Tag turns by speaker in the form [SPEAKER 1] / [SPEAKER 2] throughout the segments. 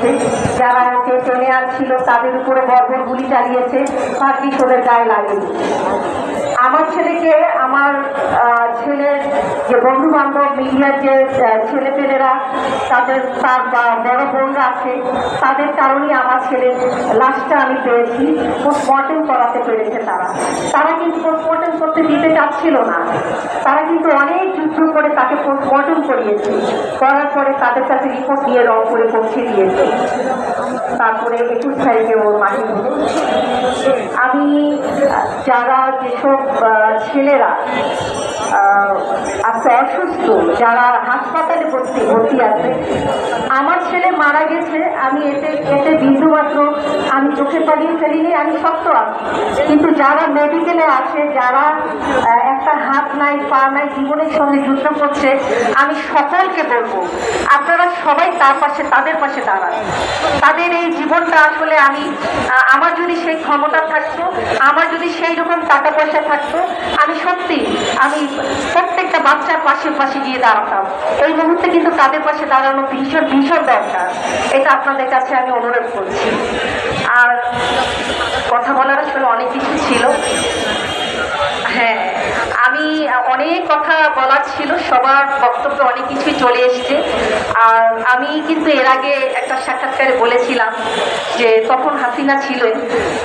[SPEAKER 1] করেছে, যারা ওকে টেনে আনছিল তাদের উপরে বর্বর গুলি চালিয়েছে, ভাগ্যিস ওদের গায়ে লাগেনি। আমার ছেলেকে আমার ছেলের যে বন্ধু বান্ধব মিডিয়ার যে ছেলেপেলেরা তার বড় বোনরা আছে, তাদের কারণেই আমার ছেলের লাশটা আমি পেয়েছি। পোস্টমর্টেম করাতে পেরেছে তারা কিন্তু পোস্টমর্টেম করতে দিতে চাচ্ছিল না। তারা কিন্তু অনেক যুদ্ধ করে তাকে পোস্টমর্টেম করিয়েছে, করার পরে তাদের কাছে রিপোর্ট নিয়ে রংপুরে পৌঁছে দিয়েছে। তারপরে 21 তারিখে ওর মাটি হলো। আমি যারা যেসব ছেলেরা আজকে অসুস্থ, যারা হাসপাতালে ভর্তি আছে, আমার ছেলে মারা গেছে, আমি এতে বিন্দুমাত্র আমি চোখে পালিয়ে ফেলিনি, আমি শক্ত আছি। কিন্তু যারা মেডিকেলে আছে, যারা একটা হাত নাই পা নাই, জীবনের সঙ্গে যুদ্ধ করছে, আমি সকলকে বলবো আপনারা সবাই তাদের পাশে দাঁড়ান। তাদের এই জীবনটা আসলে আমার যদি সেই ক্ষমতা থাকতো, আমার যদি সেই রকম টাকা পয়সা থাকতো, আমি সত্যি প্রত্যেকটা বাচ্চার পাশে গিয়ে দাঁড়াতাম। এই মুহূর্তে কিন্তু তাদের পাশে দাঁড়ানো ভীষণ ভীষণ দরকার। এটা আপনাদের কাছে আমি অনুরোধ করছি। আর কথা বলার আসলে অনেক কিছু ছিল। হ্যাঁ, আমি অনেক কথা বলার ছিল, সবার বক্তব্য অনেক কিছুই চলে এসছে। আর আমি কিন্তু এর আগে একটা সাক্ষাৎকারে বলেছিলাম যে তখন হাসিনা ছিলেন,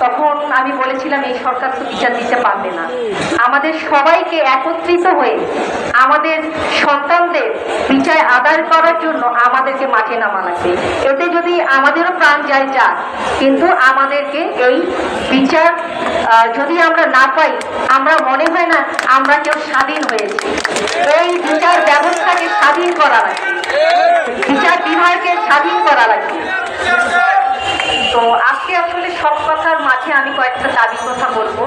[SPEAKER 1] তখন আমি বলেছিলাম এই সরকার তো বিচার দিতে পারবে না। আমাদের সবাইকে একত্রিত হয়ে আমাদের সন্তানদের বিচার আদায় করার জন্য আমাদেরকে মাঠে নামা লাগবে। এতে যদি আমাদেরও প্রাণ যায় যাক, কিন্তু আমাদেরকে এই বিচার যদি আমরা না পাই, আমরা মনে হয় না আমরা কেউ স্বাধীন হয়েছি। এই বিচার ব্যবস্থাকে স্বাধীন করা লাগবে, বিচার বিভাগকে স্বাধীন করা লাগবে। তো আজকে আসলে সব কথার মাঝে আমি কয়েকটা দাবি কথা বলবো।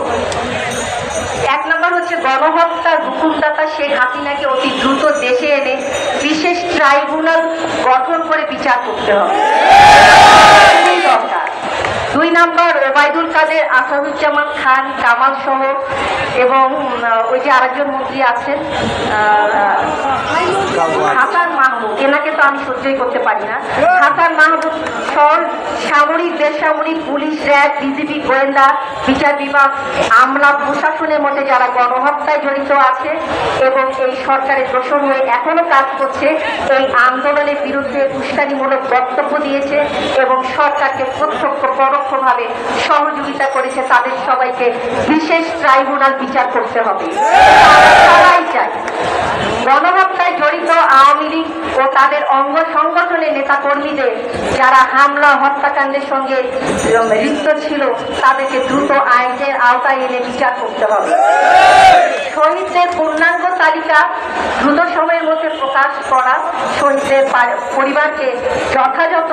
[SPEAKER 1] 1 নম্বর হচ্ছে গণহত্যার হুকুমদাতা শেখ হাসিনাকে অতি দ্রুত দেশে এনে বিশেষ ট্রাইব্যুনাল গঠন করে বিচার করতে হবে। 2 নম্বর ওবায়দুল কাদের, আসাদুজ্জামান খান, কামাল সহ এবং ওই যে আরেকজন মন্ত্রী আছেন হাসান মাহমুদ, এনাকে তো আমি সহ্যই করতে পারি না। হাসান মাহমুদ সহ সামরিক, বেসামরিক, পুলিশ, র্যাব, বিজিবি, গোয়েন্দা, বিচার বিভাগ, আমলা, প্রশাসনের মধ্যে যারা গণহত্যায় জড়িত আছে এবং এই সরকারের দোষর হয়ে এখনো কাজ করছে, এই আন্দোলনের বিরুদ্ধে উস্কানিমূলক বক্তব্য দিয়েছে এবং সরকারকে প্রত্যক্ষ পরোক্ষভাবে সহযোগিতা করেছে, তাদের সবাইকে বিশেষ ট্রাইব্যুনাল বিচার করতে হবে। সবাই চাই গণহত্যায় জড়িত আওয়ামী লীগ ও তাদের অঙ্গ সংগঠনের নেতা কর্মীদের যারা হামলা হত্যাকাণ্ডের সঙ্গে লিপ্ত ছিল, তাদেরকে দ্রুত আইনের আওতায় এনে বিচার করতে হবে। শহীদদের পূর্ণাঙ্গ তালিকা দ্রুত সময়ের মধ্যে প্রকাশ করা, শহীদদের পরিবারকে যথাযথ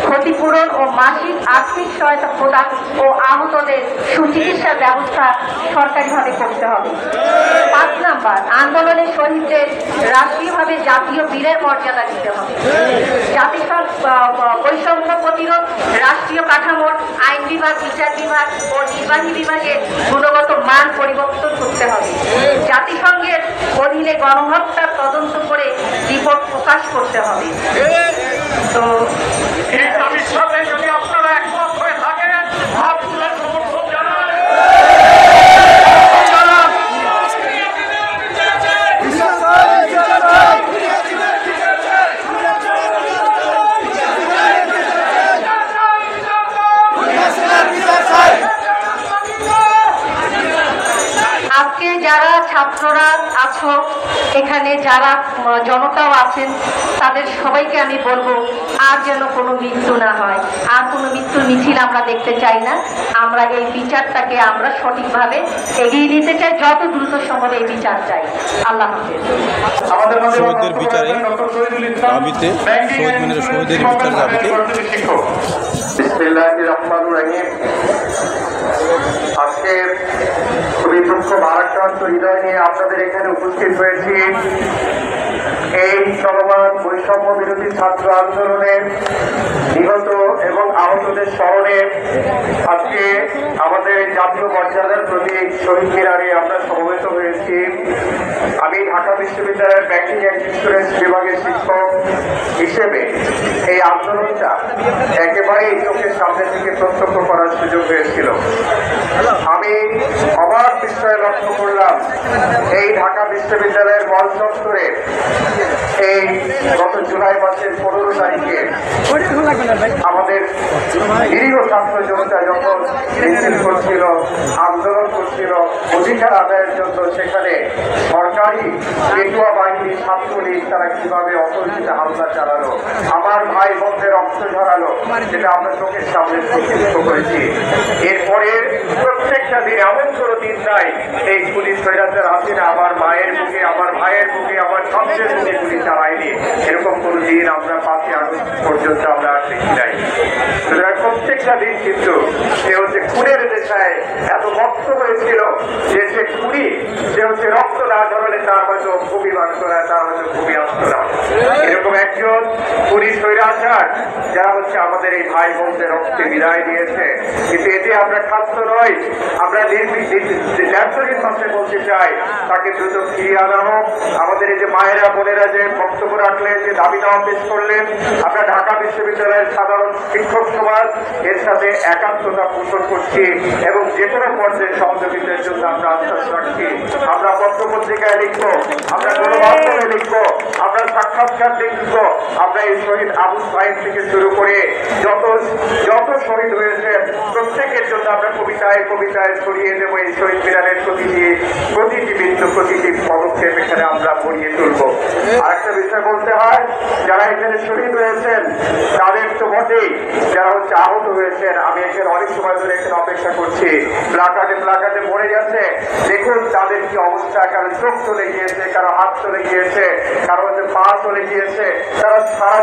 [SPEAKER 1] ক্ষতিপূরণ ও মাসিক আর্থিক সহায়তা প্রদান ও আহতদের সুচিকিৎসার ব্যবস্থা সরকারিভাবে করতে হবে। 5 নম্বর, আন্দোলনের শহীদদের রাষ্ট্রীয়ভাবে জাতীয় বীরের মর্যাদা দিতে হবে। জাতিসংঘ বৈষম্য প্রতিরোধ, রাষ্ট্রীয় কাঠামোর আইন বিভাগ, বিচার বিভাগ ও নির্বাহী বিভাগের গুণগত মান পরিবর্তন করতে হবে। জাতিসংঘের অধীনে গণহত্যার তদন্ত করে রিপোর্ট প্রকাশ করতে হবে। তো যদি আপনারা একমত হয়ে থাকেন, সমর্থন জানান। আজকে যারা ছাত্ররা আছো, এখানে যারা জনতাও আছেন, তাদের সবাইকে আমি বলবো আর যেন কোনো মৃত্যু না হয়, আর কোনো মৃত্যুর মিছিল আমরা দেখতে চাই না। আমরা এই বিচারটাকে আমরা সঠিকভাবে এগিয়ে নিতে চাই, যত দ্রুত সম্ভব এই বিচার চাই। আল্লাহ হাফেজ।
[SPEAKER 2] শহীদদের বিচারে দাবিতে, শহীদ মিনারের শহীদের বিচার দাবিতে
[SPEAKER 3] আজকে খুবই দুঃখ ভারাক্রান্ত হৃদয় নিয়ে আপনাদের এখানে উপস্থিত হয়েছি। এই চলমান বৈষম্য বিরোধী ছাত্র আন্দোলনের নিহত এবং আহতদের স্মরণে আজকে আমাদের জাতীয় মর্যাদার প্রতীক শহীদ মিনারে আমরা সমবেত হয়েছি। আমি ঢাকা বিশ্ববিদ্যালয়ের ব্যাংকিং অ্যান্ড ইন্স্যুরেন্স বিভাগের শিক্ষক হিসেবে এই আন্দোলনটা একেবারেই চোখের সামনে থেকে প্রত্যক্ষ করার সুযোগ হয়েছিল। আমি অবাক বিস্ময়ে লক্ষ্য করলাম এই ঢাকা বিশ্ববিদ্যালয়ের মল চত্বরে এই গত জুলাই মাসের 15 তারিখে আমাদের নিরীহ ছাত্র জনতা যখন মিছিল করছিল, আন্দোলন করছিল অধিকার আদায়ের জন্য, সেখানে সরকারি পেটুয়া বাহিনী ছাত্রলীগ তারা কিভাবে অতর্কিত হামলা চালালো, আমার ভাই বোনদের রক্ত ঝরালো, যেটা আমরা চোখের সামনে প্রত্যক্ষ করেছি। এরপরে প্রত্যেকটা দিন এমন কোনো দিন নাই এই পুলিশ স্বৈরাচার হাসিনা আমার মায়ের বুকে, আমার ভাইয়ের বুকে, আমার সবচেয়ে বুকে গুলি চালায়নি। এরকম কোন দিন আমরা 5ই আগস্ট পর্যন্ত আমরা দেখি নাই। সুতরাং প্রত্যেকটা দিন কিন্তু সে হচ্ছে খুনের নেশায় এত রক্ত হয়েছিল যে সে খুনি, সে হচ্ছে রক্ত না ধরলে তার হয়তো খুবই বাঁচত না, তার হয়তো খুবই আসত না। এরকম একজন খুনি স্বৈরাচার যারা হচ্ছে আমাদের এই ভাই বোনদের রক্তে বিদায় দিয়েছে। কিন্তু এতে আমরা খাদ্য নয়, আমরা ন্যায্যহীন ভাষায় বলতে চাই তাকে দ্রুত ফিরিয়ে আনা হোক। আমাদের এই যে মায়েরা বোনেরা যে বক্তব্য রাখলেন, যে দাবি দাওয়া পেশ করলেন, আমরা ঢাকা বিশ্ববিদ্যালয়ের সাধারণ শিক্ষক সমাজ এর সাথে একাত্মতা পোষণ করছি এবং যে কোনো পর্যায়ে সহযোগিতার জন্য আমরা আশ্বাস রাখছি। আমরা পত্রপত্রিকায় লিখবো, আমরা গণমাধ্যমে লিখবো, আমরা সাক্ষাৎকার লিখবো, আমরা এই শহীদ আবু সাইদ থেকে শুরু করে যত শহীদ হয়েছে প্রত্যেকের জন্য আমরা কবিতায় কবিতায় ছড়িয়ে দেবো। এই শহীদ মিনারের প্রতিটি বিন্দু, প্রতিটি পদক্ষেপ এখানে আমরা পড়িয়ে তুলবো। আরেকটা বিষয় বলতে হয়, যারা এখানে শহীদ হয়েছেন তাদের তো বটেই, যারা হচ্ছে আহত হয়েছেন, আমি এখানে অনেক সময় ধরে এখানে অপেক্ষা করছি, প্লাকার্ডে মরে গেছে। দেখুন তাদের কি অবস্থা, কারো চোখ চলে গিয়েছে, কারো হাত চলে গিয়েছে, কারো হচ্ছে পা চলে গিয়েছে, তারা সারা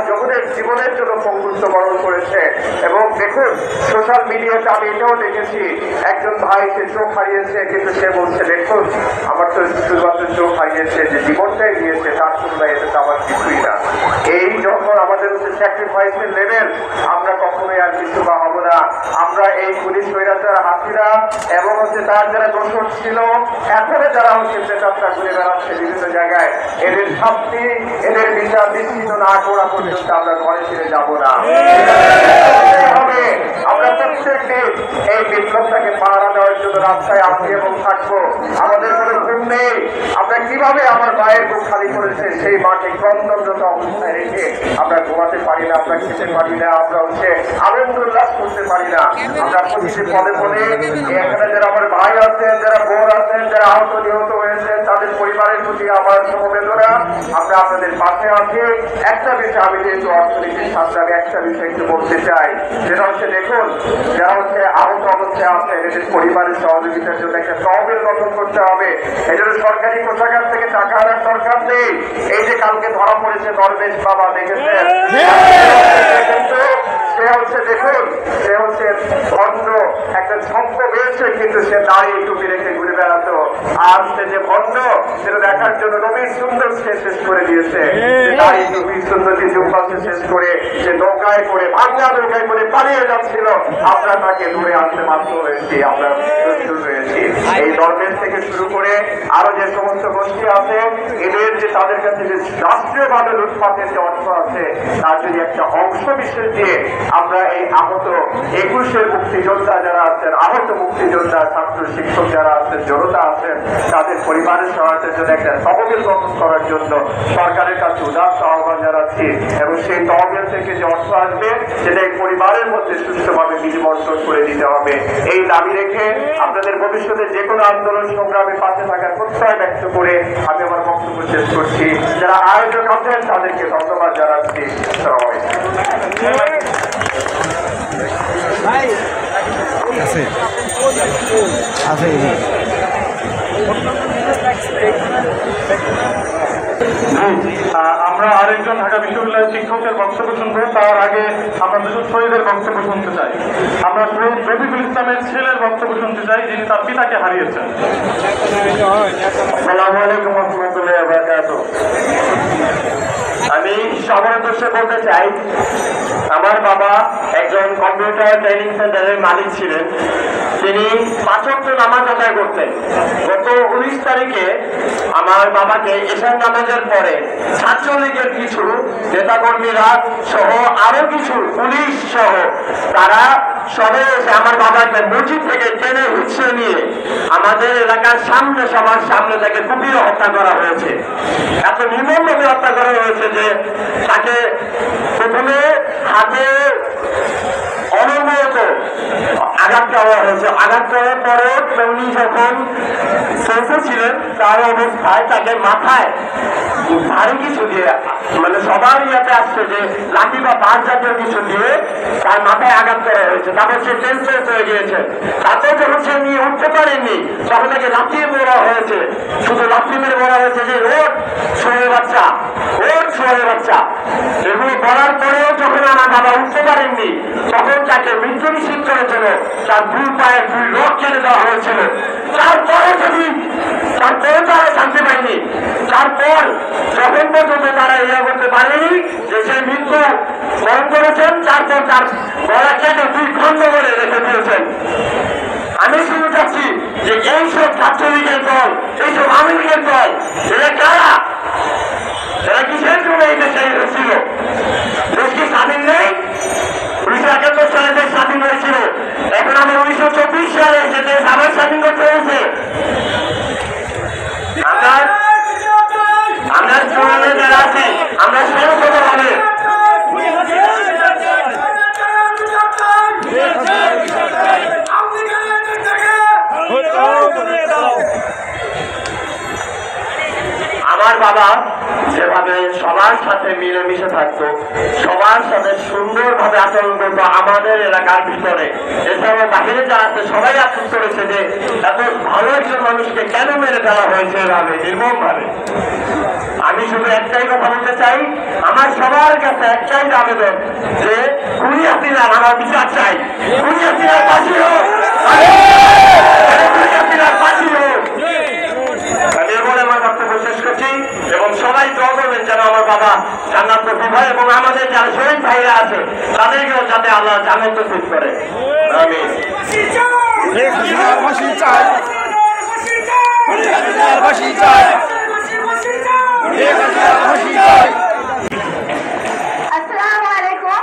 [SPEAKER 3] জীবনের জন্য পঙ্গুত্ব বরণ করেছে। এবং দেখুন সোশ্যাল মিডিয়াতে আমি এটাও দেখেছি, একজন ভাই সে চোখ হারিয়েছে, কিন্তু সে বলছে দেখুন আমার তো শুধুমাত্র চোখ হারিয়েছে, যে জীবনটাই দিয়েছে তার তুলনায় এতে আমার কিছুই না। এই যখন আমাদের হচ্ছে স্যাক্রিফাইসের লেভেল, আমরা কখনোই আর কিছু বা হবো না। আমরা এই পুলিশ স্বৈরাচার হাসিনা এবং হচ্ছে তার যারা দোষর ছিল, এখনো যারা হচ্ছে প্রেতাত্মা ঘুরে বেড়াচ্ছে বিভিন্ন জায়গায়, এদের শাস্তি, এদের বিচার নিশ্চিত না করা পর্যন্ত আমরা ঘরে ফিরে যাবো না। হবে আমরা প্রত্যেক দিন এই বিপ্লবটাকে পাহারা দেওয়ার জন্য রাস্তায় আসি এবং থাকবো। আমাদের কোনো ঘুম নেই, আমরা কিভাবে আমার মায়ের বুক খালি করেছে সেই মাকে ক্রন্দনরত অবস্থায় রেখে আমরা ঘুমাতে পারি না, আমরা খেতে পারি না, আমরা হচ্ছে আনন্দ উল্লাস করতে পারি না। আমরা প্রতিটি পদে পদে এখানে যারা আমার ভাই আছেন, যারা বোন আছেন, যারা আহত নিহত হয়েছেন, তাদের পরিবারের প্রতি আমার সমবেদনা, আমরা আপনাদের পাশে আছি। একটা বিষয় আমি যেহেতু অর্থনীতির ছাত্র, আমি একটা বিষয় একটু বলতে চাই, যেটা হচ্ছে দেখুন যারা হচ্ছে আহত অবস্থায় আছেন এদের পরিবারের সহযোগিতার জন্য একটা তহবিল গঠন করতে হবে। এই জন্য সরকারি কোষাগার থেকে টাকা আনার দরকার নেই। এই যে কালকে ধরা পড়েছে দরবেশ বাবা, দেখেছেন সে হচ্ছে দেখুন সে হচ্ছে ভণ্ড, একটা ছন্দ পেয়েছে, কিন্তু সে দাঁড়িয়ে টুপি রেখে ঘুরে বেড়াতো। আর সে যে ভণ্ড সেটা দেখার জন্য নবীর সুন্দর সে শেষ করে দিয়েছে। দাঁড়িয়ে টুপির সুন্দরী জুম্বাসে শেষ করে সে নৌকায় করে, ভাঙা নৌকায় করে পালিয়ে যাচ্ছিল। আমরা তাকে দূরে আসতে বাধ্য হয়েছি, আমরা প্রস্তুত হয়েছি। এই দরবেশ থেকে শুরু করে আরো যে সমস্ত গোষ্ঠী আছে, এদের যে তাদের কাছে যে রাষ্ট্রীয়ভাবে লুটপাটের যে অর্থ আছে, তার যদি একটা অংশ বিশেষ দিয়ে আমরা এই আহত 21-এর মুক্তিযোদ্ধা যারা আছেন, আহত মুক্তিযোদ্ধা, ছাত্র শিক্ষক যারা আছেন, জনতা আছেন, তাদের পরিবারের সহায়তার জন্য একটা তহবিল গঠন করার জন্য সরকারের কাছে উদাত্ত আহ্বান জানাচ্ছি। এবং সেই তহবিল থেকে যে অর্থ আসবে সেটা এই পরিবারের মধ্যে সুষ্ঠুভাবে বিনিবন্টন করে দিতে হবে। এই দাবি রেখে আপনাদের ভবিষ্যতে যে কোনো আন্দোলন সংগ্রামে পাশে থাকার প্রত্যয় ব্যক্ত করে আমি আমার বক্তব্য শেষ করছি। যারা আয়োজক আছেন তাদেরকে ধন্যবাদ জানাচ্ছি।
[SPEAKER 4] আমরা আরেকজন ঢাকা বিশ্ববিদ্যালয়ের শিক্ষকের বক্তব্য শুনবো। তার আগে আমরা দুজন শহীদের বক্তব্য শুনতে চাই। আমরা শহীদ রফিকুল ইসলামের ছেলের বক্তব্য শুনতে চাই, যিনি তার পিতাকে হারিয়েছেন।
[SPEAKER 3] আসসালামু আলাইকুম ওয়া রাহমাতুল্লাহি ওয়া বারাকাতুহু। আমি সবার উদ্দেশ্যে বলতে চাই, আমার বাবা একজন কম্পিউটার ট্রেনিং সেন্টারের মালিক ছিলেন। তিনি 5 ওয়াক্ত নামাজ আদায় করতেন। গত 19 তারিখে আমার বাবাকে এশার নামাজের পরে ছাত্রলীগের কিছু নেতাকর্মীরা সহ আরো কিছু পুলিশ সহ তারা সবাই এসে আমার বাবাকে মসজিদ থেকে টেনে হিচড়ে নিয়ে আমাদের এলাকার সামনে, সবার সামনে তাকে কুপিয়ে হত্যা করা হয়েছে। এত নির্মমভাবে হত্যা করা হয়েছে যে তাকে প্রথমে হাতে অনবরত আঘাত করা হয়েছে। আঘাত করার পরে উনি যখন সেন্সে ছিলেন তার অবস্থায় তাকে মাথায় ভারী কিছু দিয়ে, মানে সবার ইয়াতে আসছে যে লাঠি বা বাঁশ জাতীয় কিছু দিয়ে তার মাথায় আঘাত করা হয়েছে। তারপর সে সেন্সলেস হয়ে গিয়েছে। তারপর যখন সে নিয়ে উঠতে পারেনি তখন তাকে লাফিয়ে বলা হয়েছে, শুধু লাফি মেরে বলা হয়েছে যে ওর শোয়ের বাচ্চা, ওর শোয়ের বাচ্চা। এগুলো বলার পরেও যখন আমার বাবা উঠতে পারেননি তখন তাকে মৃত্যু নিশ্চিত করেছিল, তার 2 পায়ের 2 নখ কেটে দেওয়া হয়েছিল। তারপরে তারা শান্তি পায়নি। তারপর যখন পর্যন্ত তারা ইয়া করতে পারেনি যে সে মৃত্যু বরণ করেছেন, তারপর তার গলা কেটে 2 খণ্ড করে রেখে দিয়েছেন। আমি শুনতে চাচ্ছি যে এইসব ছাত্রলীগের দল, এইসব আওয়ামী লীগের দল, এরা কারা? এরা কিসের জন্য এই দেশে ছিল? দেশ কি স্বাধীন নেই? 1971 সালে দেশ স্বাধীন হয়েছিল। এখন আমরা 1924 সালে এসে দেশ আবার স্বাধীন করতে হয়েছে। আমরা স্টুডেন্ট যারা আছি আমরা সর্বপ্রথমভাবে আমার বাবা যেভাবে সবার সাথে মিলেমিশে থাকতো, সবার সাথে সুন্দরভাবে আচরণ করতো আমাদের এলাকার ভিতরে, এছাড়াও বাহিরে যারা আছে সবাই আফসোস করেছে যে এত ভালো একজন মানুষকে কেন মেরে ফেলা হয়েছে এভাবে নির্মম ভাবে। আমি শুধু একটাই কথা বলতে চাই, আমার সবার কাছে একটাই আবেদন যে খুনি হাসিনার আমার বিচার চাই। খুনি হাসিনার ফাঁসি হোক, খুনি হাসিনার ফাঁসি হোক। আমি বলে আমার বক্তব্য শেষ করছি এবং সবাই দোয়া করবেন যেন আমার বাবা জান্নাত নসিব হয় এবং আমাদের যারা শহীদ ভাইরা আছে তাদেরকেও যাতে আল্লাহ জান্নাত নসিব করে। আমিন।
[SPEAKER 1] আসসালামু আলাইকুম।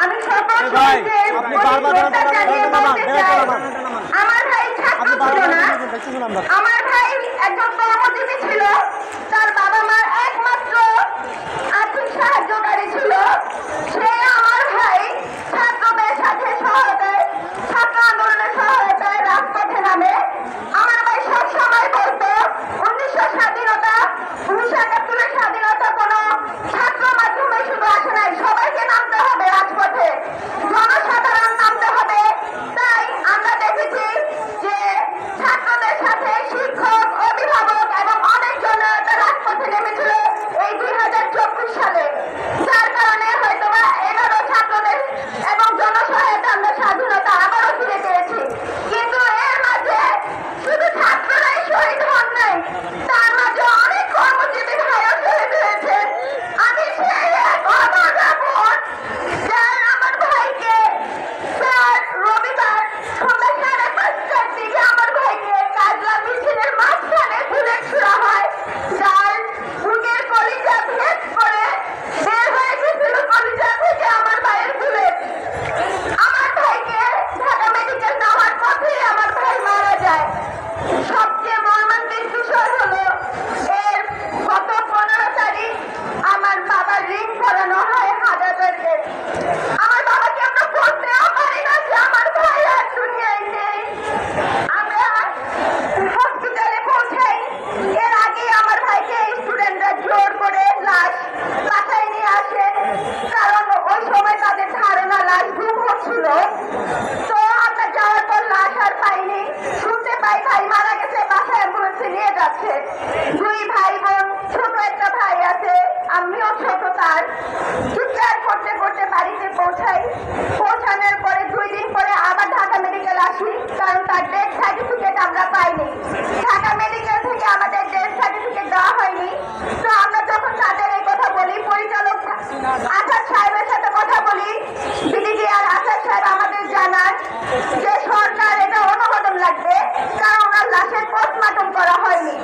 [SPEAKER 1] আমি সকল শহীদদের প্রতি শ্রদ্ধা জানিয়ে বলতে চাই, আমার ভাই ছাত্র ছিল না, আমার ভাই একজন কর্মজীবী ছিল। তার বাবা মার একমাত্র আর্থিক সাহায্যকারী ছিল। সে আমার ভাই ছাত্রদের সাথে সহায়তায়, ছাত্র আন্দোলনের সহায়তায় রাজপথে নামে। আমার ভাই সবসময় বলতো 1971 স্বাধীনতা কোনো ছাত্র মাধ্যমে শুধু আসে নাই, সবাইকে নামতে হবে রাজপথে, জনসাধারণ নামতে হবে। তাই আমরা দেখেছি যে ছাত্রদের সাথে শিক্ষক, অভিভাবক এবং অনেকজন রাজপথে নেমেছিল এই 2024 সালে। যার কারণে হয়তোবা এবারও ছাত্রদের এবং জনসহায়তা আমরা স্বাধীনতা আবারও ফিরে পেয়েছি। কিন্তু এর মাঝে শুধু ছাত্ররাই শহীদ হন নাই, তার মাঝে অনেক কর্মজীবী ভাইও শহীদ হয়েছেন। আমি সেই এক অভাগা বোন যার আমার ভাইকে রবিবার সন্ধ্যা 5:30টার দিকে আমার ভাইকে কাজলা মিছিলের মাঝখানে বুলেট ছোড়া হয়, যার বুকের কলিজা ভেদ করে বের হয়ে গেছিল কলিজা থেকে আমার ভাইয়ের বুলেট। আমার ভাইকে ঢাকা মেডিকেল নেওয়ার পথে আমার ভাই মারা যায়। সবচেয়ে মর্মান্তিক বিষয় হলো এর গত 15 তারিখ আমার বাবার ঋণ করানো হয় হাজারকে। আমার বাবাকে আমরা বলতেও পারি না যে আমার ভাই আর দুনিয়ায় নেই। আমরা হসপিটালে পৌঁছাই, এর আগে আমার ভাইকে স্টুডেন্টরা জোর করে লাশ বাসায় নিয়ে আসে, কারণ ওই সময় তাদের ধারণা লাশ গুম হচ্ছিল। তো আমরা যাওয়ার পর লাশ আর পাইনি, শুনতে পাই ভাই মারা গেছে, বাসায় অ্যাম্বুলেন্সে নিয়ে যাচ্ছে। 2 ভাই বোন, ছোট একটা ভাই আছে, আমিও ছোট। তার চিৎকার করতে করতে বাড়িতে পৌঁছাই। পৌঁছানোর পরে 2 দিন পরে আবার ঢাকা মেডিকেল আসি, কারণ তার ডেথ সার্টিফিকেট আমরা পাইনি। ঢাকা মেডিকেল থেকে আমাদের ডেথ সার্টিফিকেট দেওয়া হয়নি। তো আমরা যখন তাদের এই কথা বলি, আসাদ সাহেবের সাথে কথা বলি, ব্রিগেডিয়ার আসাদ সাহেব আমাদের জানান যে সরকার এটা অনুমোদন লাগবে, কারণ ওনার লাশের পোস্টমর্টম করা হয়নি।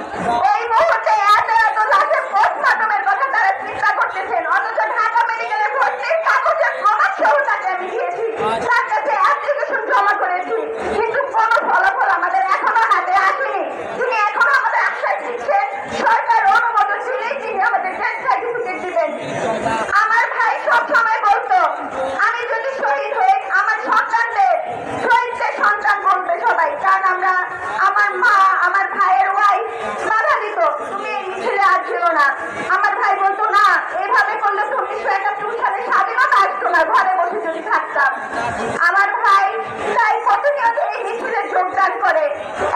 [SPEAKER 1] এই মুহূর্তে এত এত লাশের পোস্টমর্টমের কথা তারা চিন্তা করতেছেন, অথচ ঢাকা মেডিকেলে ভর্তির কাগজের প্রমাণ সহ তাকে আমি দিয়েছি, তার কাছে অ্যাপ্লিকেশন জমা করেছি, কিন্তু কোনো ফলাফল আমাদের এখনো হাতে আসেনি। তিনি এখনো আমাদের আশ্বাস দিচ্ছেন সরকার অনুমোদন দিলেই তিনি আমাদের ডেথ সার্টিফিকেট দিবেন। আমার ভাই সব সময় বলতো, আমি যদি শহীদ হই আমার সন্তানদের শহীদদের সন্তান বলবে সবাই, কারণ আমার মা আমার ভাইয়ের ওয়াইফ বাধা দিত, তুমি এই মিছিলে আসছিল না। আমার ভাই বলতো না, এভাবে করলে তো 1971 সালে স্বাধীনতা আসতো না, ঘরে বসে যদি থাকতাম। আমার ভাই তাই প্রতিনিয়ত এই মিছিলে যোগদান করে,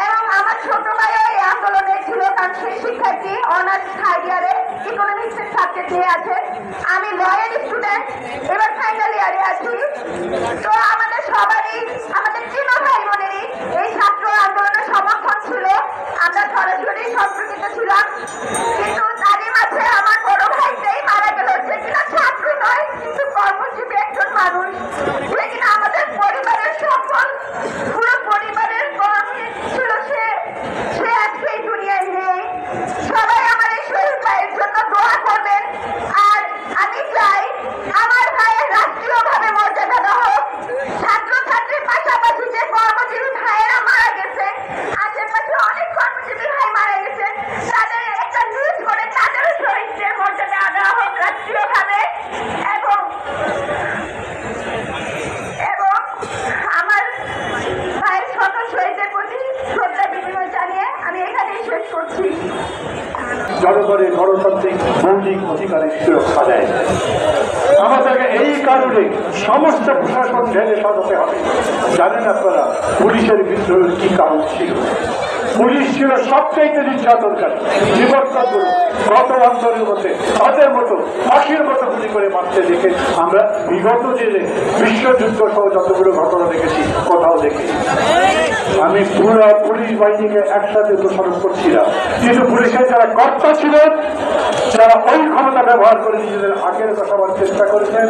[SPEAKER 1] এবং আমার ছোট ভাইও এই আন্দোলনে ছিল, কারণ সেই শিক্ষার্থী অনার্স থার্ড ইয়ারে ইকোনমিক্সের সাবজেক্ট নিয়ে আছে। আমি লয়ের স্টুডেন্ট, এবার ফাইনাল ইয়ারে আছি। তো আমাদের সবারই, আমাদের তিনো ভাই বোনেরই এই ছাত্র আন্দোলনের সমর্থন ছিল, আমরা সরাসরি সম্পর্কিত ছিলাম। কিন্তু তারই মাঝে আমার বড় ভাইটাই মারা গেল, যে কিনা ছাত্র নয় কিন্তু কর্মজীবী একজন মানুষ, যে কিনা আমাদের পরিবারের সফল পুরো পরিবারের কর্মী ছিল। সে আজকে এই দুনিয়ায় নেই। সবাই আমার এই শহীদ ভাইয়ের জন্য দোয়া করবেন, আর আমি চাই আমার ভাইয়ের রাষ্ট্রীয়ভাবে মর্যাদা দেওয়া হোক। ছাত্রছাত্রীর পাশাপাশি যে কর্মজীবী ভাইয়েরা মারা গেছে, আশেপাশে অনেক কর্মজীবী ভাই মারা গেছে, তাদের একটা লিস্ট করে তাদেরও শহীদদের মর্যাদা দেওয়া হোক রাষ্ট্রীয়ভাবে। এবং আমার ভাইয়ের শত শহীদের প্রতি শ্রদ্ধা বিনিময় জানিয়ে আমি এখানেই শেষ করছি।
[SPEAKER 5] জনগণের গণতান্ত্রিক মৌলিক অধিকারের সুরক্ষা দেয়। আমাদেরকে এই কারণে সমস্ত প্রশাসন ঢেলে সাজাতে হবে। জানেন আপনারা পুলিশের বিদ্রোহের কি কারণ ছিল? পুলিশ ছিল সবচাইতে নির্যাতনকারী, জীবনকাল গত আন্দোলনের মধ্যে তাদের মতো ফাঁসির মতো গুলি করে মারতে দেখে আমরা বিগত দিনে বিশ্বযুদ্ধ সহ যতগুলো ঘটনা দেখেছি কোথাও দেখেছি। আমি পুরো পুলিশ বাহিনীকে একসাথে দোষারোপ করছি না, কিন্তু পুলিশের যারা কর্তা ছিলেন, যারা ওই ক্ষমতা ব্যবহার করে নিজেদের আগের কথা বলার চেষ্টা করেছেন,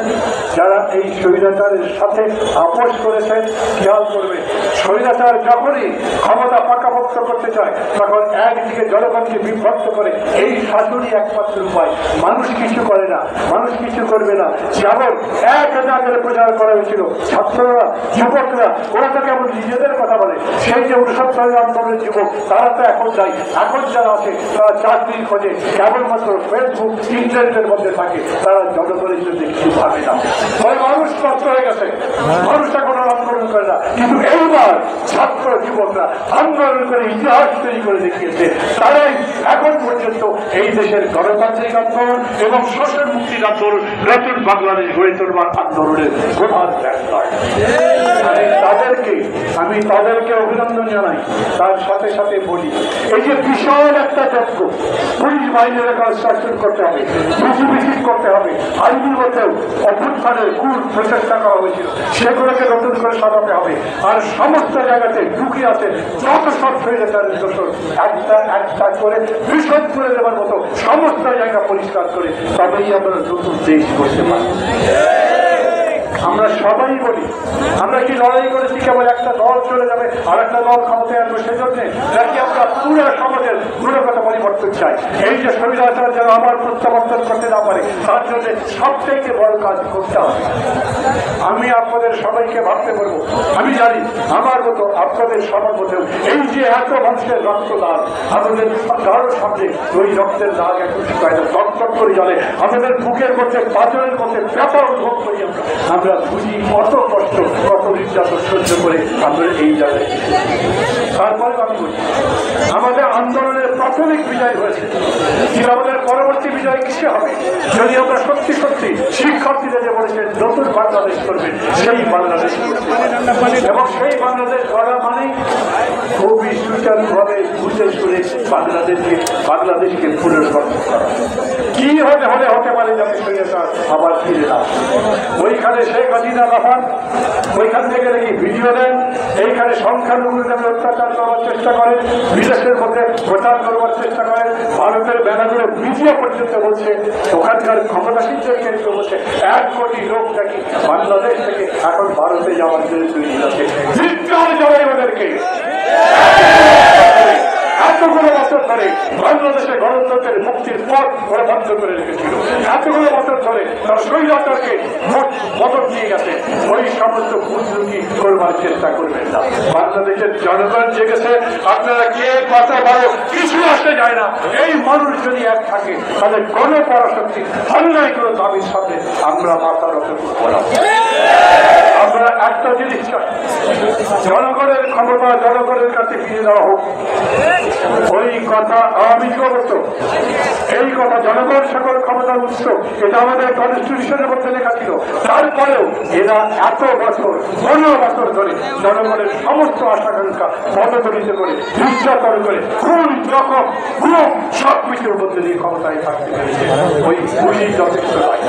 [SPEAKER 5] যারা এই স্বৈরাচারের সাথে আপোষ করেছেন, খেয়াল করবে স্বৈরাচার যখনই ক্ষমতা পাকাপোক্ত করতে চায় তখন একদিকে জনগণকে বিভক্ত করে। এই শাসনই একমাত্র উপায়। মানুষ কিছু করে না, মানুষ কিছু করবে না। যেমন এক আগে প্রচার করা হয়েছিল, ছাত্ররা যুবকরা ওরা তো কেমন নিজেদের কথা বলে, সেই যে 69 আন্দোলনের যুবক তারা তো এখন যায়। এখন যারা আছে তারা চাকরির খোঁজে কেবলমাত্র ফেসবুক ইন্টারনেটের মধ্যে থাকে, তারা জনগণের জন্য কিছু ভাবে না। মানুষ কষ্ট হয়ে গেছে, মানুষ এখন আন্দোলন করে না, কিন্তু এইবার ছাত্র যুবকরা আন্দোলন করে ইতিহাস তৈরি করে দেখিয়েছে। তারাই এখন পর্যন্ত এই দেশের গণতান্ত্রিক আন্দোলন এবং শোষণ মুক্তির আন্দোলন, নতুন বাংলাদেশ গড়ে তোলবার আন্দোলনের প্রধান ব্যবসায়। আমি তাদেরকে অভিনন্দন জানাই। তার সাথে সাথে বলি, এই যে বিশাল একটা যজ্ঞ পুলিশ বাহিনীর কনস্ট্রাকশন করতে হবে, বিজিবিসি করতে হবে, আইনের মধ্যেও অভ্যুত্থানের কুল প্রচেষ্টা করা হয়েছিল, সেগুলোকে নতুন করে সাজাতে হবে। আর সমস্ত জায়গাতে ঢুকে আছে যত সব স্বৈরাচারের দোষর একটা একটা করে বিশদ করে দেওয়ার মতো সমস্ত জায়গা পরিষ্কার করে, তবেই আমরা নতুন দেশ করতে পারি। আমরা সবাই বলি, আমরা কি লড়াই করেছি কেবল একটা দল চলে যাবে আর একটা দল ক্ষমতায় আসবে সেজন্য, নাকি আমরা পুরো সমাজের গুণগত পরিবর্তন চাই? এই যে স্বৈরাচার যেন আমার প্রত্যাবর্তন করতে না পারে, তার জন্য সবথেকে বড় কাজ করতে হবে। আমি আপনাদের সবাইকে ভাবতে বলবো, আমি জানি আমার মতো আপনাদের সবার মধ্যেও এই যে এত মানুষের রক্তদান, আমাদের কারোর সামনে ওই রক্তের দাগ এখন শুকায় না, টকটক করে জলে আমাদের বুকের মধ্যে পাঁচনের মধ্যে ব্যাপার অনুভব করি। আমরা বুঝি কত কষ্ট, কত নির্যাতন সহ্য করে আমরা এই জায়গায়। তারপরে আমি বলি, আমাদের আন্দোলনের প্রাথমিক বিজয় হয়েছে, কিন্তু আমাদের পরবর্তী বিজয় কিসে হবে? যদি আমরা সত্যি সত্যি শিক্ষার্থীরা যে বলেছেন নতুন বাংলাদেশ করবেন, সেই বাংলাদেশ, এবং সেই বাংলাদেশ গড়া মানে খুবই সুচারুভাবে বুঝে শুনে বাংলাদেশকে পুনর্গঠন করা। কি হতে পারে যাতে স্বৈরাচার আবার ফিরে না? ওইখানে শেখ হাসিনা লাফান, ওইখান থেকে নাকি ভিডিও দেন, এইখানে সংখ্যালঘুদের নামে অত্যাচার করার চেষ্টা করেন, বিদেশের মধ্যে প্রচার করবার চেষ্টা করেন, ভারতের ব্যানারে ভিডিও পর্যন্ত বলছে, ওখানকার ক্ষমতাসীনদের কেন্দ্র বলছে 1 কোটি লোক নাকি বাংলাদেশ থেকে এখন ভারতে যাওয়ার জন্য তৈরি আছে। ধিক্কার জানাই ওদেরকে। এতগুলো বছর ধরে বাংলাদেশে গণতন্ত্রের মুক্তির পথ ওরা বন্ধ করে রেখেছিল, এতগুলো বছর ধরে তারা স্বৈরাচারকে মদত দিয়ে গেছে। ওই সমস্ত ভুলরুকি করবার চেষ্টা করবেন না। বাংলাদেশের জনগণ জেগেছে, আপনারা কে কথা বলো কিছু আসতে যায় না। এই মানুষ যদি এক থাকে তাহলে কোনো পরাশক্তি অন্যায় কোনো দাবির সাথে আমরা মাথা রক্ষা করবো না। আমরা একটা জিনিস চাই, জনগণের ক্ষমতা জনগণের কাছে ফিরে দেওয়া হোক। ওই কথা আওয়ামী লীগও বলতো, এই কথা জনগণ সকল ক্ষমতার উৎস, এটা আমাদের কনস্টিটিউশনের মধ্যে লেখা ছিল। তারপরেও এরা এত বছর 15 বছর ধরে জনগণের সমস্ত আশাকাঙ্ক্ষা পদদলিত করে, নির্যাতন করে, খুন জখম গুম সব কিছুর মধ্যে দিয়ে ক্ষমতায় থাকতে পেরেছে। ওই গুলি যথেষ্ট নয়।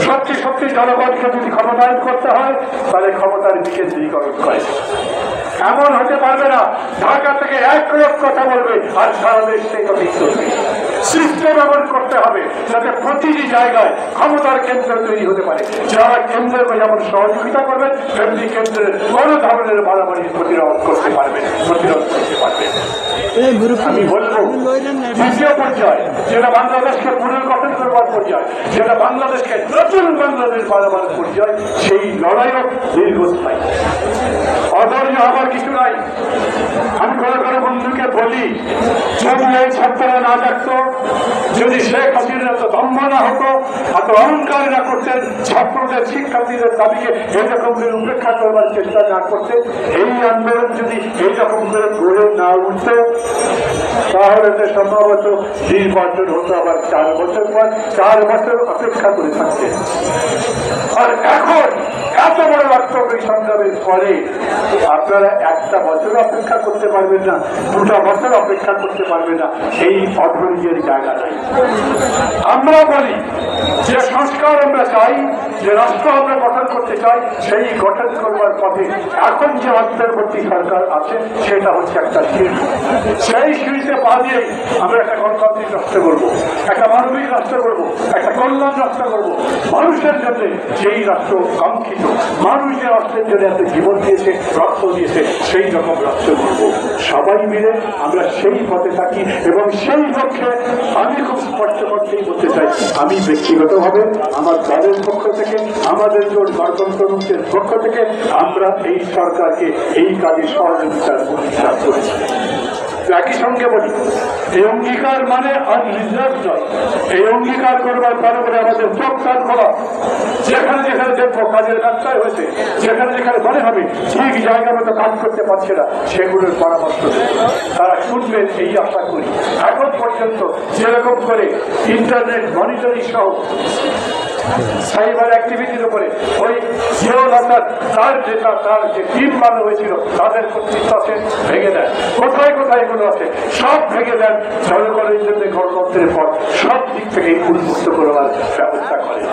[SPEAKER 5] সত্যি সত্যি জনগণকে যদি ক্ষমতায়ন করতে হয় তাহলে ক্ষমতার বিকেন্দ্রীকরণ করে। এমন হতে পারবে না ঢাকা থেকে 1 লোক কথা বলবে আর সারা দেশ সেই কথাই চলবে। সিস্টেম এমন করতে হবে যাতে প্রতিটি জায়গায় ক্ষমতার কেন্দ্র তৈরি হতে পারে। যারা কেন্দ্রকে যেমন সহযোগিতা করবেন তেমনি কেন্দ্রের কোনো ধরনের বাড়াবাড়ি প্রতিরোধ করতে পারবেন। আমি বলবো দ্বিতীয় পর্যায়ে, যেটা বাংলাদেশকে পুনর্গঠন করবার পর্যায়ে, যেটা বাংলাদেশকে নতুন বাংলাদেশ বাড়াবার পর্যায়ে, সেই লড়াইও দীর্ঘস্থায়ী। অধৈর্য হবার কিছু নাই। আমি কোনো কোনো বন্ধুকে বলি, যদি এই ছাত্ররা না থাকতো, যদি শেখ হাসিনার এত দম্ভ না হতো, এত অহংকার না করতেন, ছাত্রদের শিক্ষার্থীদের দাবিকে এরকম করে উপেক্ষা করবার চেষ্টা না করতেন, এই আন্দোলন যদি এইরকম করে গড়ে না উঠত, তাহলে তো সম্ভবত নির্বাচন হতো আবার 4 বছর পর। 4 বছর অপেক্ষা করে থাকতেন। আর এখন এত বড় রক্তক্ষয়ী সংগ্রামের পরে আপনারা 1টা বছর অপেক্ষা করতে পারবেন না, 2টা বছর অপেক্ষা করতে পারবেন না। এই অধৈর্যের জায়গা নাই। আমরা বলি যে সংস্কার আমরা চাই, যে রাষ্ট্র আমরা গঠন করতে চাই, সেই গঠন করবার পথে এখন যে অন্তর্বর্তী সরকার আছে সেটা হচ্ছে একটা সিঁড়ি। সেই সিঁড়িতে পা দিয়েই আমরা একটা গণতান্ত্রিক রাষ্ট্র করবো, একটা মানবিক রাষ্ট্র করবো, একটা কল্যাণ রাষ্ট্র করবো। মানুষের জন্য যেই রাষ্ট্র কাঙ্ক্ষিত, মানুষ যে রাষ্ট্রের জন্য এত জীবন দিয়েছে, রক্ত দিয়েছে, সেই রকম রাষ্ট্র করবো। সবাই মিলে আমরা সেই পথে থাকি এবং সেই লক্ষ্যে আমি খুব স্পষ্ট করতেই বলতে চাই, আমি ব্যক্তিগতভাবে আমার দলের পক্ষ থেকে, আমাদের জোট গণতন্ত্র মুক্তের পক্ষ থেকে আমরা এই সরকারকে এই কাজে সহযোগিতার অঙ্গীকার করেছি। একই সঙ্গে বলি, এই অঙ্গীকার মানে আনরিজার্ভ নয়। এই অঙ্গীকার করবার পরে আমাদের চোখকান করা, যেখানে যেখানে দেখবো কাজের ব্যবসায় হয়েছে, যেখানে যেখানে মনে হবে ঠিক জায়গা মতো কাজ করতে পারছে না, সেগুলোর পরামর্শ তারা শুনবেন এই আশা করি। এখন পর্যন্ত যেরকম করে ইন্টারনেট মনিটরিং সহ সাইবার অ্যাক্টিভিটির উপরে ওই জিওলতার তার যে টিম বানানো হয়েছিল তাদের কর্তৃত্ব আছে, ভেঙে দেন। কোথায় কোথায় এগুলো আছে সব ভেঙে দেন। জনগণের জন্য গণতন্ত্রের পর সব দিক থেকে উন্মুক্ত করবার ব্যবস্থা করেন।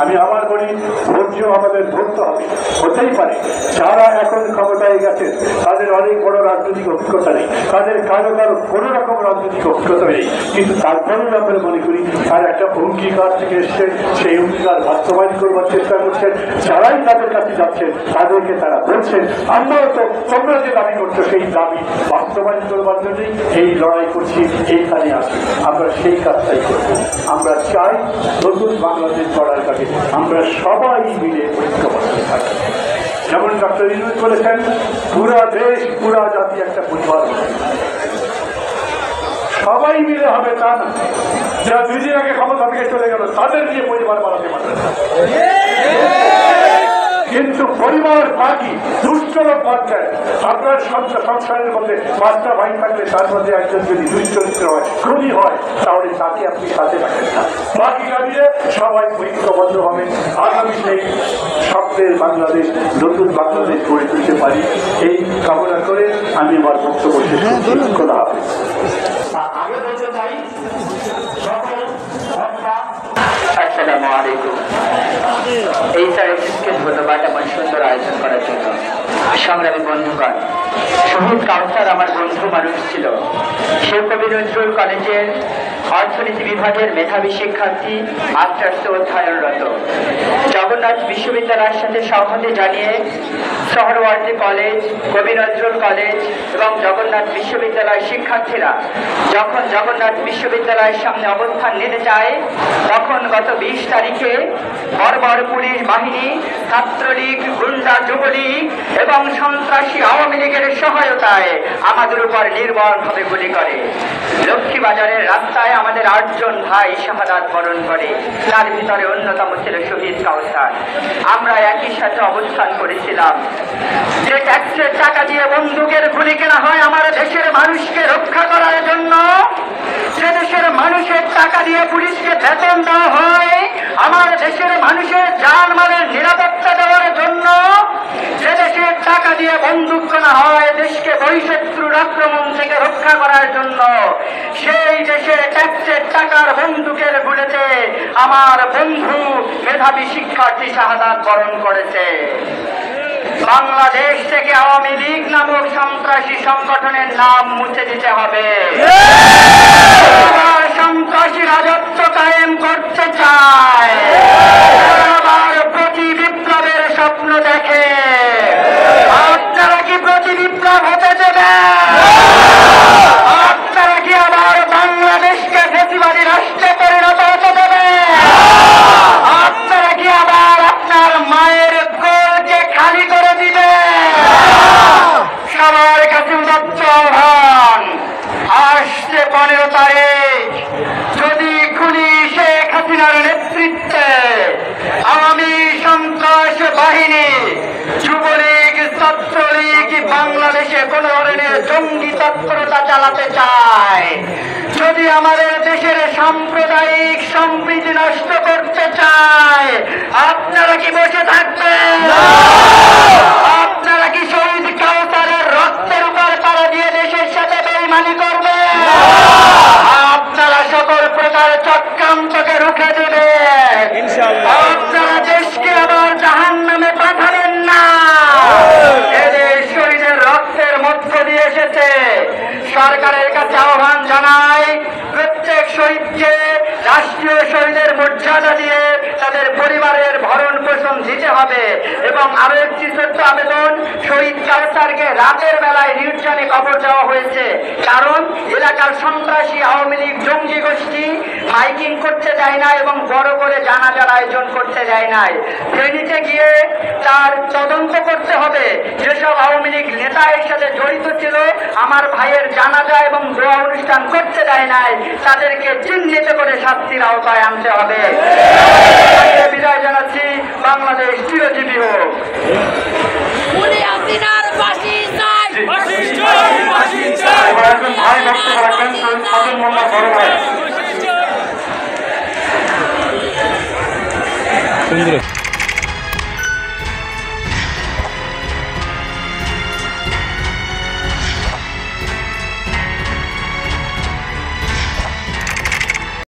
[SPEAKER 5] আমি আবার বলি, ধৈর্য আমাদের ধরতে হবে। হতেই পারে যারা এখন ক্ষমতায় গেছে তাদের অনেক বড় রাজনৈতিক অভিজ্ঞতা নেই, তাদের কারো কারো কোনো রকম রাজনৈতিক অভিজ্ঞতা নেই, কিন্তু তারপরেও আমরা মনে করি তার একটা অঙ্গীকার থেকে এসছে, সেই অঙ্গীকার বাস্তবায়ন করবার চেষ্টা করছেন। যারাই তাদের কাছে যাচ্ছেন তাদেরকে তারা বলছেন, আমরাও তো তোমরা যে দাবি করছো সেই দাবি বাস্তবায়ন করবার জন্যই এই লড়াই করছি, এইখানে আসি। আমরা সেই কাজটাই করব। আমরা চাই নতুন বাংলাদেশ গড়ার কাছে আমরা সবাই মিলে ঐক্যবদ্ধ থাকি। যেমন ডক্টর ইউনূস বলেছেন, পুরা দেশ পুরা জাতি একটা পরিবার। সবাই মিলে হবে তা না, যারা 2 দিন আগে ক্ষমতা থেকে চলে গেল তাদের নিয়ে পরিবার বানাতে পারবে না। কিন্তু পরিবার বাকি দুষ্ট লোক বাদ দেয়। আপনার সংসারের মধ্যে 5টা ভাই থাকলে তার মধ্যে একজন যদি দুশ্চরিত্র হয়, খুবই হয়, তাহলে তাকে আপনি সাথে রাখেন না। বাকি দাঁড়িয়ে সবাই ঐক্যবদ্ধ হবে, আগামী সেই স্বপ্নের বাংলাদেশ, নতুন বাংলাদেশ গড়ে তুলতে পারি, এই কামনা করে আমি আমার বক্তব্য শেষ করছি। খোদা হাফেজ।
[SPEAKER 3] আগে বলতে চাই আসসালামু আলাইকুম। এই স্যারকে ধন্যবাদ আমার সুন্দর আয়োজন করার জন্য।
[SPEAKER 6] সংগ্রামী বন্ধুগণ, শহীদ কাউসার আমার বন্ধু মানুষ ছিল। সে কবি নজরুল কলেজের অর্থনীতি বিভাগের মেধাবী শিক্ষার্থী, মাস্টার্স অধ্যয়নরত। জগন্নাথ বিশ্ববিদ্যালয়ের সাথে সংহতি জানিয়ে সোহরাওয়ার্দী কলেজ, কবি নজরুল কলেজ এবং জগন্নাথ বিশ্ববিদ্যালয়ের শিক্ষার্থীরা যখন জগন্নাথ বিশ্ববিদ্যালয়ের সামনে অবস্থান নিতে চায়, তখন গত 20 তারিখে বর্বর পুলিশ বাহিনী, ছাত্রলীগ, গুন্ডা যুবলীগ এবং সন্ত্রাসী আওয়ামী লীগের সহায়তায় আমাদের উপর নির্মমভাবে গুলি করে। লক্ষ্মীবাজারের রাস্তায় আমাদের 8 জন ভাই শাহাদাত বরণ করে, তার ভিতরে অন্যতম ছিল শহীদ কাউসার। আমরা একই সাথে অবস্থান করেছিলাম। যে ট্যাক্সের টাকা দিয়ে বন্দুকের গুলি কেনা হয় আমার দেশের মানুষকে রক্ষা করার জন্য, যে দেশের মানুষের টাকা দিয়ে পুলিশকে বেতন দেওয়া হয় আমার দেশের মানুষের জানমালের নিরাপত্তা দেওয়ার জন্য, যে দেশের টাকা দিয়ে বন্দুক কেনা হয় দেশকে বহিঃশত্রুর আক্রমণ থেকে রক্ষা করার জন্য, সেই দেশে ট্যাক্সের টাকার বন্দুকের গুলিতে আমার বন্ধু মেধাবী শিক্ষার্থী শাহাদাত বরণ করেছে। বাংলাদেশ থেকে আওয়ামী লীগ নামক সন্ত্রাসী সংগঠনের নাম মুছে দিতে হবে। সন্ত্রাসী রাজত্ব কায়েম করতে চায়, আবার প্রতি বিপ্লবের স্বপ্ন দেখে। আপনারা কি প্রতি বিপ্লব হতে দেবেন? আপনারা কি আবার বাংলাদেশকে ফ্যাসিবাদী রাষ্ট্রে পরিণত হতে দেবেন? আপনারা কি আবার আপনার মায়ের কোলকে খালি করে দিবেন? সবার কাছে উদাত্ত আহ্বান, আসছে 15 তারিখ যদি খুনি শেখ হাসিনার নেতৃত্বে আওয়ামী সন্ত্রাস বাহিনী, যুবলীগ, ছাত্রলীগ বাংলাদেশে কোন ধরনের জঙ্গি তৎপরতা চালাতে চায়, যদি আমাদের দেশের সাম্প্রদায়িক সম্প্রীতি নষ্ট করতে চায়, আপনারা কি বসে থাকবেন? আপনারা কি শহীদ কাউসারের রক্তের উপর পাড়া দিয়ে দেশের সাথে বেইমানি করবেন? আপনারা সকল প্রকার চক্রান্তকে রুখে দেবেন। আপনারা দেশকে আবার জাহান্নামে পাঠাবেন না। এদের শহীদের রক্তের মধ্য দিয়ে এসেছে। সরকারের কাছে আহ্বান জানাই, প্রত্যেক শহীদকে রাষ্ট্রীয় শহীদের মর্যাদা দিয়ে তাদের পরিবারের ভরণ পোষণ দিতে হবে। এবং আরো একটি ছোট্ট আবেদন, শহীদ কাউসারকে রাতের বেলায় নির্জনে কবর দেওয়া হয়েছে, কারণ এলাকার সন্ত্রাসী আওয়ামী লীগ জঙ্গি গোষ্ঠী মাইকিং করতে দেয় না এবং বড় করে জানাজার আয়োজন করতে দেয় নাই। ফেনীতে গিয়ে তার তদন্ত করতে হবে, যেসব আওয়ামী লীগ নেতা এর সাথে জড়িত ছিল, আমার ভাইয়ের জানাজা এবং দোয়া অনুষ্ঠান করতে দেয় নাই, তাদেরকে চিহ্নিত করে শাস্তির আওতায় আনতে হবে। বিদায় জানাচ্ছি। বাংলাদেশ চিরজীবী হোক।